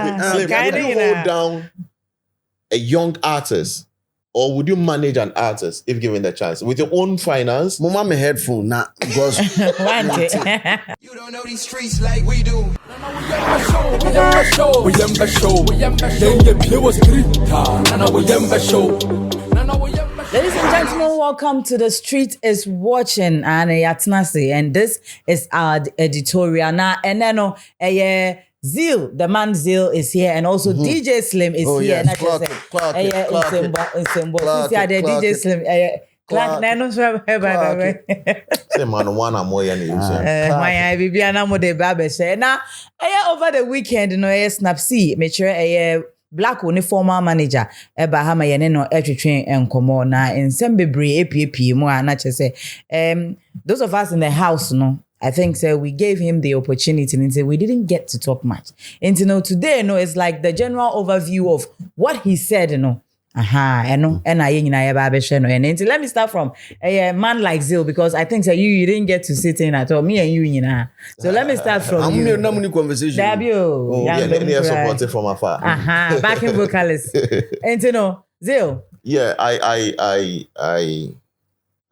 Would you hold down a young artist, or would you manage an artist if given the chance with your own finance? Mama, my headphone now because You don't know these streets like we do. Ladies and gentlemen, welcome to The Street is Watching, and Yatnasi, and this is our editorial. Now, and then Zeal, the man Zeal is here, and also DJ Slim is here. Yes. And Clark DJ Slim. Clark, no, by the way. Say man, one or more than you. My baby, and I'm the baby. Now, over the weekend, Snapsy, make sure Black only former manager Bahama Yaneno train and Komo na in Sembebre APP more and say those of us in the house I think we gave him the opportunity and we didn't get to talk much. And today it's like the general overview of what he said, and let me start from a man like Zil, because I think you didn't get to sit in at all. Me and you know. So let me start from you. I'm not conversation. Yeah, supported from afar. Backing vocalist. And Zil. Yeah, I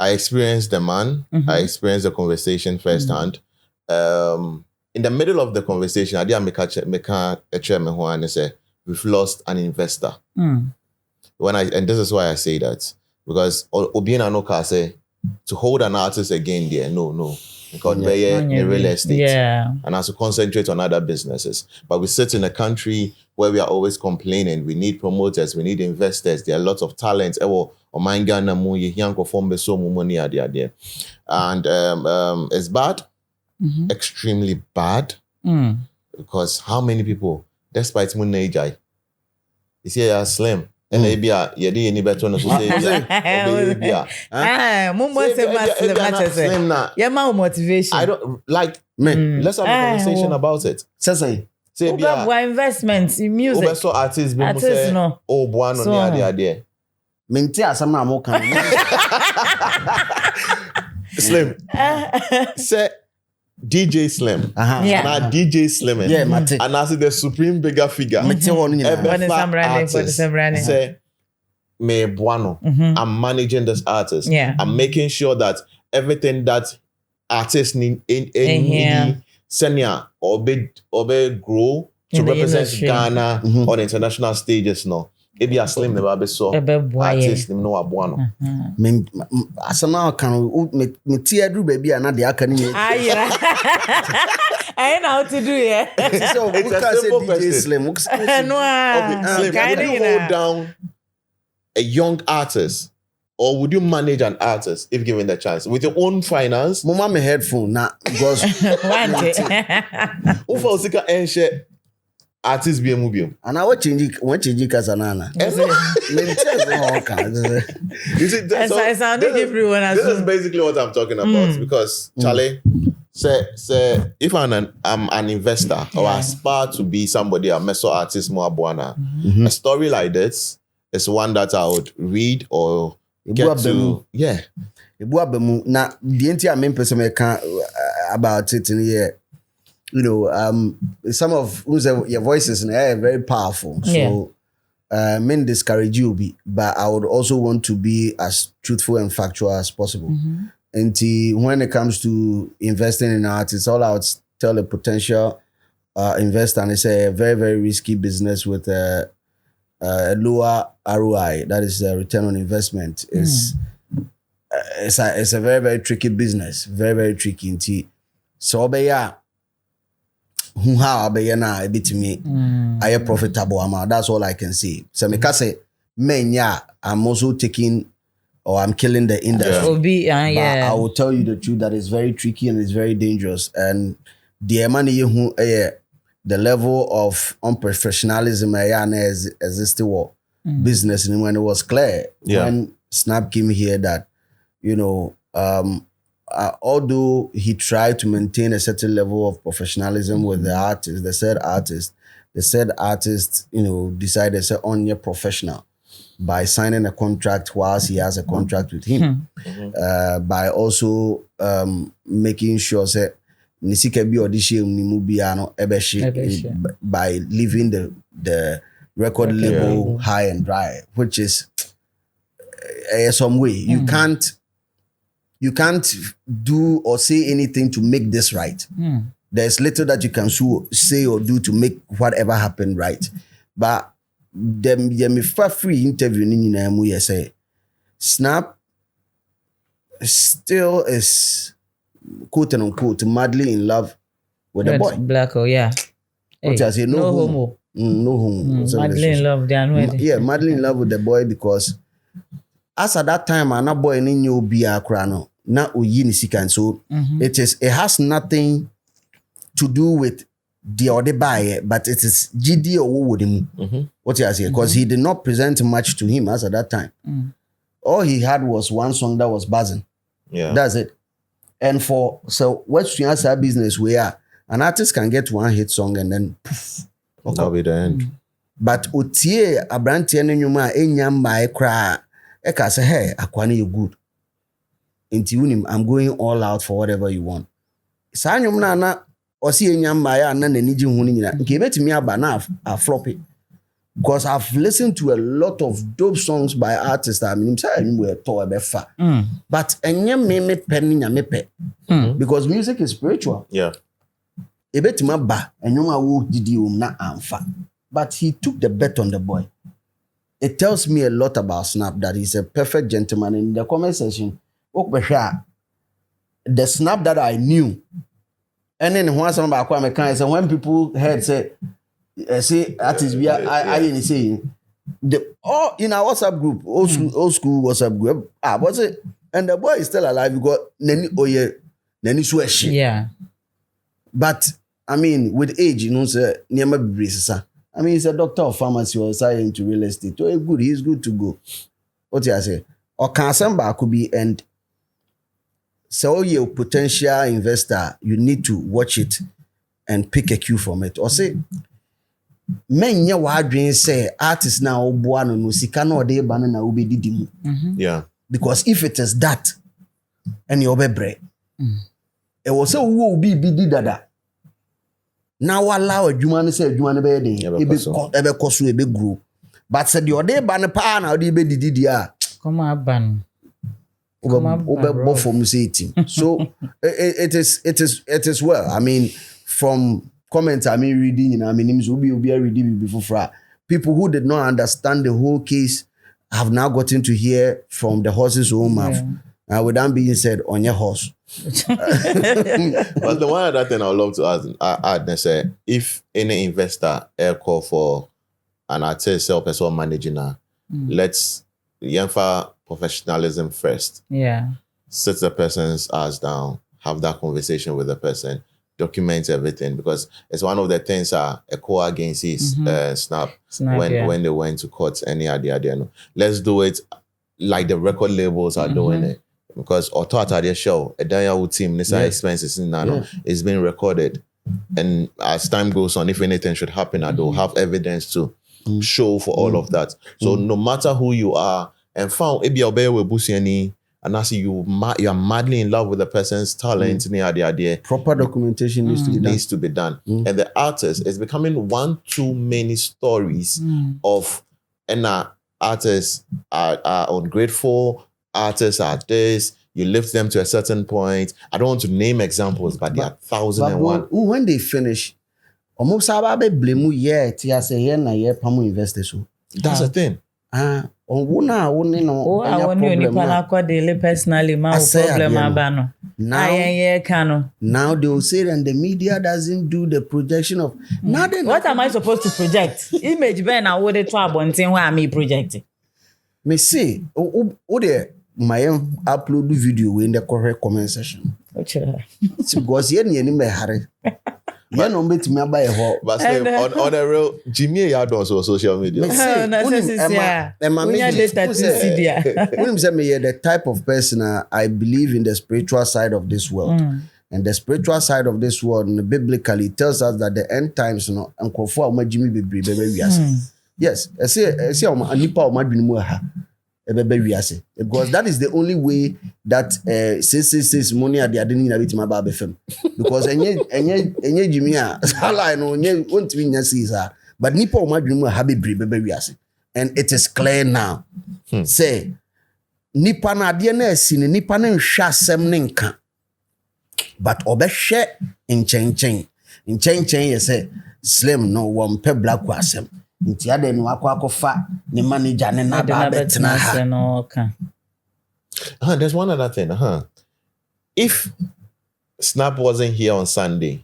experienced the man. I experienced the conversation firsthand. In the middle of the conversation, I did make a chairman who and say, we've lost an investor. And this is why I say that, because Obiena no say to hold an artist again there, no, because they're in real estate, and as to concentrate on other businesses. But we sit in a country where we are always complaining. We need promoters, we need investors. There are lots of talents. And it's bad, extremely bad, because how many people, despite Munajai, you see, slim. And maybe you any better on society. Motivation. I don't like me. Let's have a conversation about it. Say investments in music. So artists no. Oh, one on the idea. Mintia some more Slim. Say DJ Slim. And DJ Slim. And as the supreme bigger figure. Say me buano. I'm managing this artist. I'm making sure that everything that artists need in senior or be grow to represent Ghana on international stages now. It be a Slim never be so artist no abuano. Somehow can me tear do baby and not the academy. I know how to do it. So it's a simple question. Slim. Slim, would you hold down a young artist, or would you manage an artist if given the chance with your own finance? Mama, my headphone now because Ufa usika enche artist be mubium. And I want change Casanana. You see, this is basically what I'm talking about, because Charlie say if I'm an investor or I aspire to be somebody, a meso artist more buana, a story like this is one that I would read or get to. Yeah. Now the entire main person about it in here. Some of your voices are very powerful. So men discourage you, but I would also want to be as truthful and factual as possible. And when it comes to investing in artists, all I would tell a potential investor, and it's a very, very risky business with a lower ROI, that is a return on investment. It's a very, very tricky business, very, very tricky. So, how a bit to me, I am profitable amount. That's all I can say. So, me say, I'm also taking, or I'm killing the industry. But I will tell you the truth that it's very tricky and it's very dangerous. And the money the level of unprofessionalism existed business, and when it was clear when Snap came here that although he tried to maintain a certain level of professionalism with the artist, the said artist, decided to say on your professional by signing a contract whilst he has a contract with him, by also making sure that nisika bi audition ni mu bia no by leaving the record label high and dry, which is some way you can't do or say anything to make this right. There's little that you can say or do to make whatever happen right. But them free interview you say Snap still is quote and unquote madly in love with the boy. Black, yeah. What I say, no homo. No homo. Madly in love, they are madly in love with the boy because as at that time, an boy in your beer crano, na uyi ni sikan. So it has nothing to do with the other buyer, but it is GD or with him. What you say? Because he did not present much to him as at that time. All he had was one song that was buzzing. Yeah, that's it. And so what's your business where an artist can get one hit song and then poof, that'll be the end. But otie abrantie no nyuma enyam mai kra e ka say hey akwane you good. Inti unim I'm going all out for whatever you want. Sa nyum na osi enyam mai na naniji hu ni nyina nke betimi aba na a floppy. Because I've listened to a lot of dope songs by artists that I mean say we to be fa. But enyam me pen nya me pe. Because music is spiritual. Yeah. Ebetimi aba enyum awo didi na amfa. But he took the bet on the boy. It tells me a lot about Snap that he's a perfect gentleman. In the comment section, the Snap that I knew. And then when people heard say artists we are saying in our WhatsApp group, old school WhatsApp group. What's it? And the boy is still alive. You got Neni Sweshi. Yeah. But I mean, with age, you know, sir, I mean, he's a doctor of pharmacy or assigned into real estate. So he's good to go. What do I say? Or can somebody could be and so you're a potential investor, you need to watch it and pick a cue from it. Or say, men ya wadrin say artists now buano no sikano de banana ubi didimu. Yeah. Because if it is that and you're bebre, it was so will be dada. Now allow a human say human be ebe kosu ebe grow. But said your day ban pa na odi be didia. Come on ban. So it is well. I mean, from comments I mean reading, you know, I mean names will be reading before people who did not understand the whole case have now gotten to hear from the horse's own mouth. With that being said, on your horse. But the one other thing I would love to add and say, if any investor call for an artist or person managing her, let's for professionalism first. Yeah. Sit the person's ass down, have that conversation with the person, document everything, because it's one of the things a core against his Snap when they went to court any idea. No. Let's do it like the record labels are doing it. Because Authority show a Daya team, this expenses in Nano is being recorded. And as time goes on, if anything should happen, I do have evidence to show for all of that. So no matter who you are, and found and I see you are madly in love with the person's talent, proper documentation needs to be done. And the artist is becoming one too many stories of artists are ungrateful. Artists are this, you lift them to a certain point. I don't want to name examples, but there are 1,001. When they finish, almost blame investors. That's the thing. Now they will say that the media doesn't do the projection of what am I supposed to project? Image ben I would try bonting where I'm projecting. Me say, my upload video in the correct comment section. Because you me hurry. You know me to me buy a hole. But on a real Jimmy Yard also social media. The type of person I believe in the spiritual side of this world. And the spiritual side of this world, biblically, tells us that the end times, you know, and Jimmy be yes. I say, nipa o madwini mu ha. because that is the only way that says money at the adini bit my baby fam because enye Jimmy sala no enye won't be nyasi but nipa o madwum ha bebre bebe wiase and it is clear now say nipa na ade na asi ni nipa na nhwa asem ne nka but obehwe nchen ye say slim no one pe black asem nti ade ni akwakofa ni manager ne na ba betena ha. There's one other thing. If Snap wasn't here on Sunday,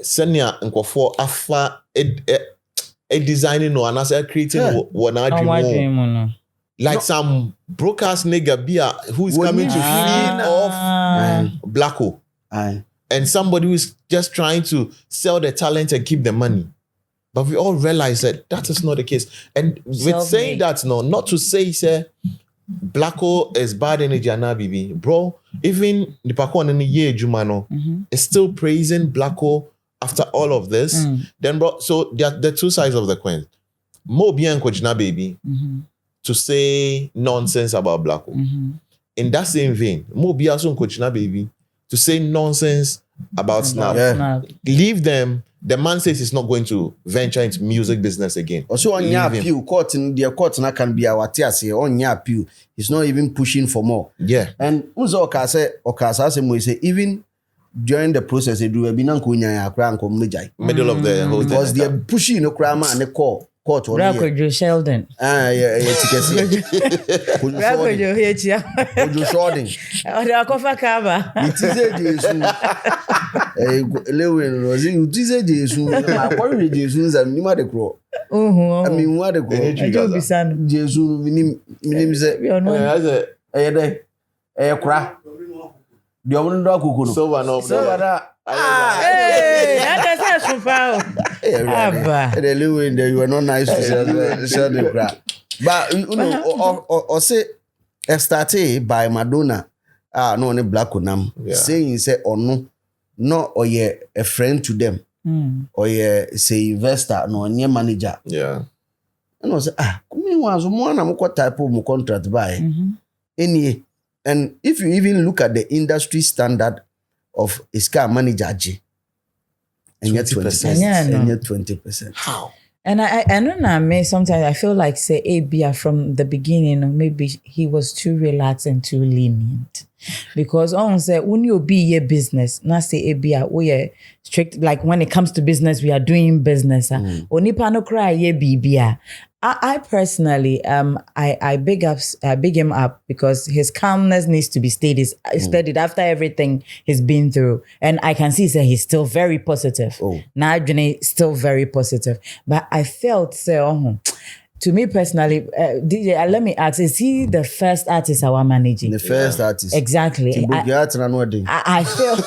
Senya nkofo afa a designing or another creating what I like some broadcast nigga beer who is coming to feed off Blacko. And somebody who is just trying to sell the talent and keep the money. But we all realize that is not the case. And with saying that, no, not to say, Blacko is bad energy and baby. Bro, even the Pakwan in the year, Jumano, is still praising Blacko after all of this. Then, bro, so there are the two sides of the coin. Mo bien Kojina baby to say nonsense about Blacko. In that same vein, Mo bien Kojina baby to say nonsense about Snap. Leave them. The man says he's not going to venture into music business again. Also on your appeal, court na can be our tears here on your appeal. He's not even pushing for more. Yeah. And Uzo Okasa say even during the process they do a binan kunya akra nkom mejai. Middle of the whole thing. Because they're pushing no krama and the court Rakojo Sheldon. Tikesi. Rakojo here. Ojo Sheldon. Akofa kaba. It is a Jesu. Lewin Rosie, it is a Jesu. My worry Jesu and Nima de Crow. I mean, what a go. Jesu, minim say, a crack. The only dog who could so that's so far. The Lewin, you were not nice to sell the crap. But you know, or say, started by Madonna, no one black unam, saying, say, or no, or ye a friend to them, or ye say investor, no, near manager. Yeah. And I say, come was one, I'm what type of contract by any. And if you even look at the industry standard of a car manager, and yet 20%, and yet 20%. How? And I don't know, sometimes I feel like say ABR from the beginning, maybe he was too relaxed and too lenient. Because on say when you be your business, not say ABR, we are strict, like when it comes to business, we are doing business. Oni pano cry ye BBR. I personally, I big him up because his calmness needs to be studied after everything he's been through, and I can see that he's still very positive. Now, still very positive, but I felt so. To me personally, DJ, let me ask: is he the first artist our managing? The first artist, exactly. I feel,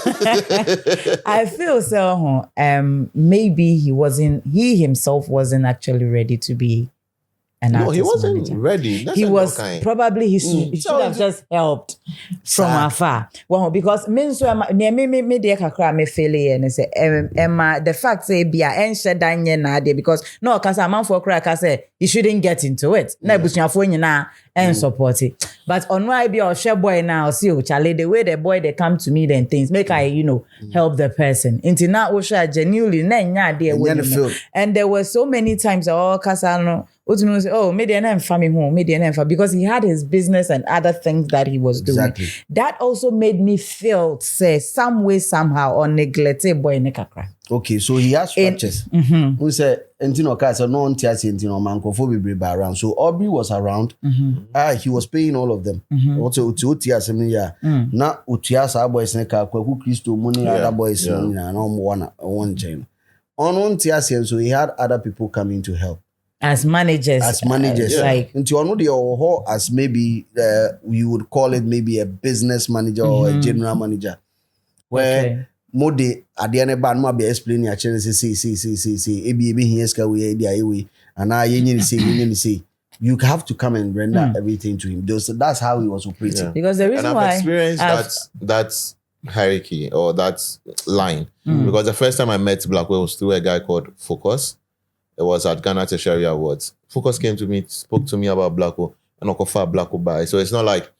I feel so. Maybe he himself wasn't actually ready to be. No, he wasn't manager. Ready. That's he was probably he should have just helped from afar. Well, because me so me dey kakra me failure and say the fact say bia enche danye na dey because no kasa man for kra say he shouldn't get into it. Na busuafo nyina and support it. But on why be or share boy now see Charlie the way the boy they come to me then things make I help the person. Until now share genuinely na nya dey and there were so many times kasa no maybe an family home, maybe an because he had his business and other things that he was doing. Exactly. That also made me feel, say, some way, somehow, or neglected boy nekakra. Okay, so he has structures. Who said, Entino Casa, no one tells Entino Mancophobia around. So Aubrey was around. He was paying all of them. Also, Utias, not Utias, our boys, who Christo, money, other boys, and one chain. On one Tiasian, so he had other people coming to help. As managers. Like into another or as maybe you would call it maybe a business manager or a general manager. Where Mode at the end of the be explaining a chance see ebi here ska we dey and I say you have to come and render everything to him. That's how he was operating. Yeah. Because the reason and I've experienced that hierarchy or that line. Because the first time I met Blackwell was through a guy called Focus. It was at Ghana Tertiary Awards. Focus came to me, spoke to me about Blacko, and okofa black buy. So it's not like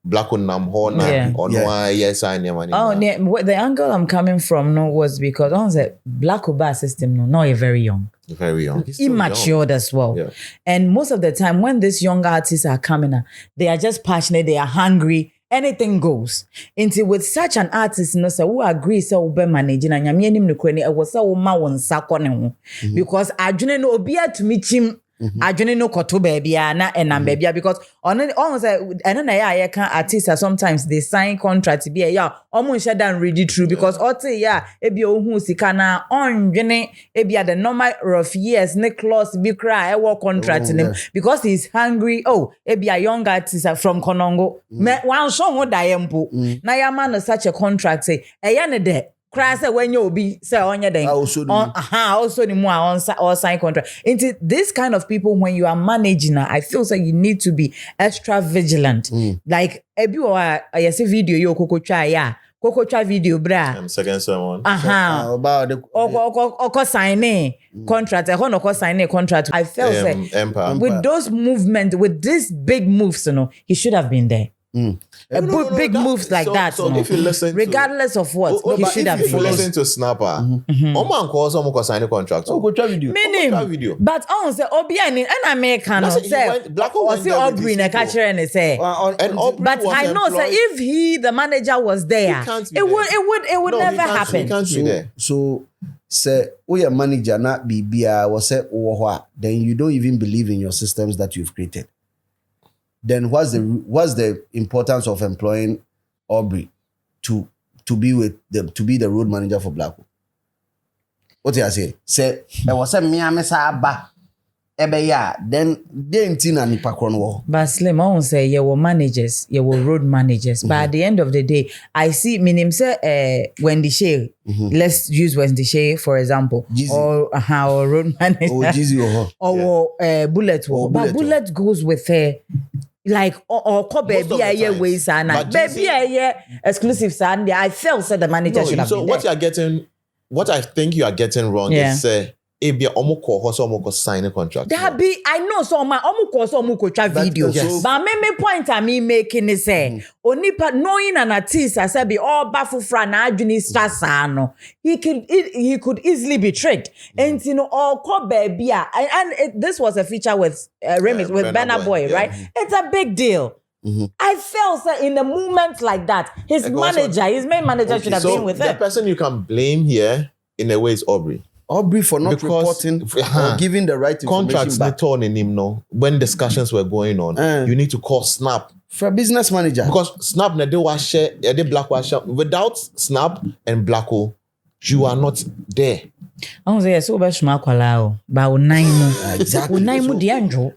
black nam hona or no yes I money. The angle I'm coming from was because on the black buy system no you're very young. Very young. Immature as well. Yeah. And most of the time when these young artists are coming out, they are just passionate, they are hungry. Anything goes. Until with such an artist, who agrees so be managing and yamienim no kweni e was so ma won sakone ho. Because adwene no obia to meet him. Adwene no koto baby na enam baby because on say eno na ya can artists sometimes they sign contract be ya omo nche dan read it through because ote ya ebi ohun sika na ondwene ebi the number of years ne clause be cry e work contract him because he's hungry ebi a young artist from Konongo me wan so ho dayempo na ya man such a contract say eya ne de cry say when you be say onye den also the more on sign contract into this kind of people when you are managing I feel like you need to be extra vigilant like ebi I see video yo kokotwa video bra second someone about the signing contract signing contract I felt with those movements with this big moves he should have been there. Big moves like that. So if you listen regardless of what, he should have been. If you listen to Snapper, Oman calls someone sign a contract. Go try video. But on say Obi and American say Black or say Aubrey in a catcher and say. But I know say if he the manager was there, it would never happen. He can't be there. So say your manager not be was say then you don't even believe in your systems that you've created. Then what's the importance of employing Aubrey to be the road manager for Blackpool? What do I say? Say I was a miamesa ba then they intina ni pakron. But Slim, I won't say you were managers, you were road managers. But at the end of the day, I see meaning say Wendy Shea. Let's use Wendy Shea for example, or road manager, or Bullet. But Bullet goes with her. Like or baby ways and baby exclusive Sunday. I felt said the manager should have been there. What I think you are getting wrong is ebia omoko sign a contract. That be I know so my omoko try video. But me point I me making is say onipa knowing an artist I said be all bafufra na adwini strasa no. He could easily be tricked. And all baby and this was a feature with remix with Burna Boy, right? It's a big deal. I felt that in a moment like that, his main manager should have been with him. The person you can blame here in a way is Aubrey. Aubrey for not reporting or giving the right contracts back. When discussions were going on, you need to call Snap for a business manager because Snap they was share they Black was share without Snap and Blacko you are not there. I was say so bashma kwala ba onaimu exactly onaimu di anjo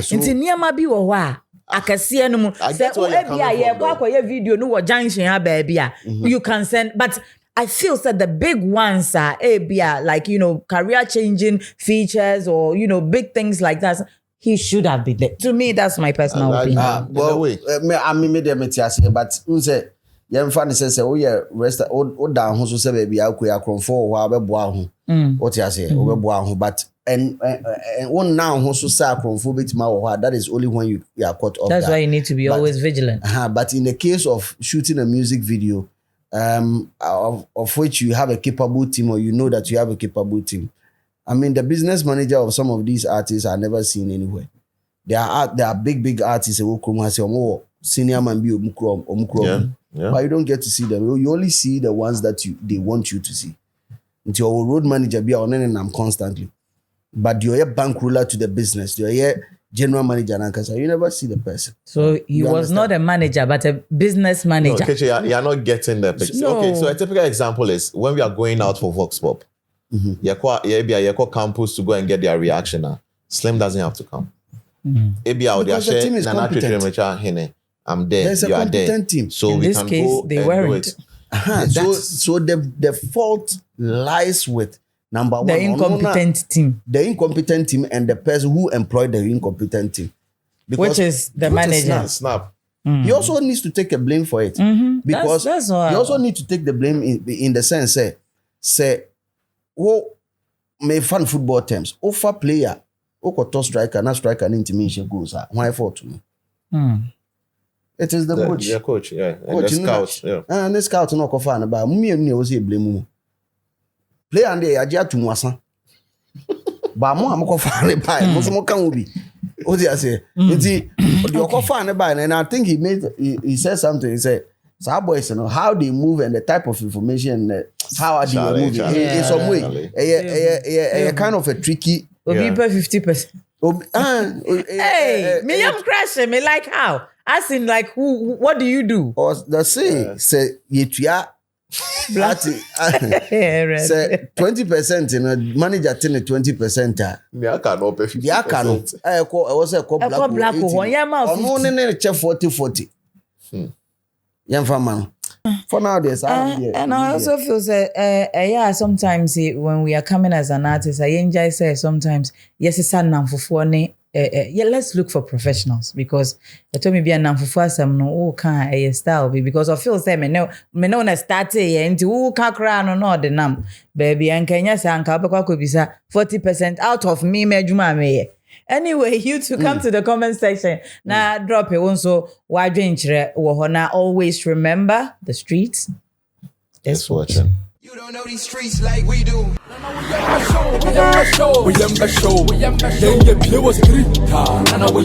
so nti niam bi wo ho akase no mu say ebia ye kwa video no wo junction ha ba bia you can send but I feel that the big ones are like career changing features or big things like that. He should have been there. To me, that's my personal opinion. I mean, maybe but say young fan says, "Oh yeah, rest. Oh down. Who say baby? I could for while be boahu. What you say? Boahu. But and one now who say for bit ma that is only when you are caught off. That's why you need to be always vigilant. But in the case of shooting a music video. Of which you have a capable team or you know that you have a capable team. I mean, the business manager of some of these artists are never seen anywhere. There are big artists who come and say, "Oh, senior man be omukrom." But you don't get to see them. You only see the ones that they want you to see. Until your road manager be on them constantly. But you're a bankroller to the business. You're a general manager and you never see the person. So he was not a manager, but a business manager. No, Keche, you're not getting the picture. No. Okay, so a typical example is when we are going out for Vox Pop. You call campus to go and get their reaction. Slim doesn't have to come. Because the team is competent. I'm there. There's you a are there. competent team. So in we this can case, go they and weren't. do it. So the fault lies with number one, the incompetent team. The incompetent team and the person who employed the incompetent team. Because which is the manager. Snap. He also needs to take a blame for it. Because that's he also needs to take the blame in the sense, say, may fan football terms, offer player, top striker, not striker, intimidation goes. Why for to me? It is the coach. The coach, yeah. And Coach, the scouts, yeah. And the scout no kofa na ba. Mummy ni o say blame. Play and dey aja to muasa. Ba mo am kofa ne ba. Mo so mo kan obi. O dey say. Nti the kofa ne ba and I think he said something. He said, "So boys, you know how they move and the type of information how are they moving in some way. A kind of a tricky. Obi 50%. Hey, me am crashing. Me like how? As in, like, who? What do you do? Or the say yetuya black. Say 20%. You know, manager tell 20%. Me I cannot pay 50%. I cannot. I was a black one. Yeah, man. I'm chef 40. Young man. For now, there's and I also feel that yeah, sometimes when we are coming as an artist, I enjoy say sometimes yes, it's a nam for yeah, let's look for professionals because I told me be a nam for some no can a style because I feel say me no na start into who can cry no the nam baby and Kenya sanka could be 40% out of me me. Anyway, you to come to the comment section. Now drop it also. Why drink always remember the streets. It's watching. You don't know these streets like we do. We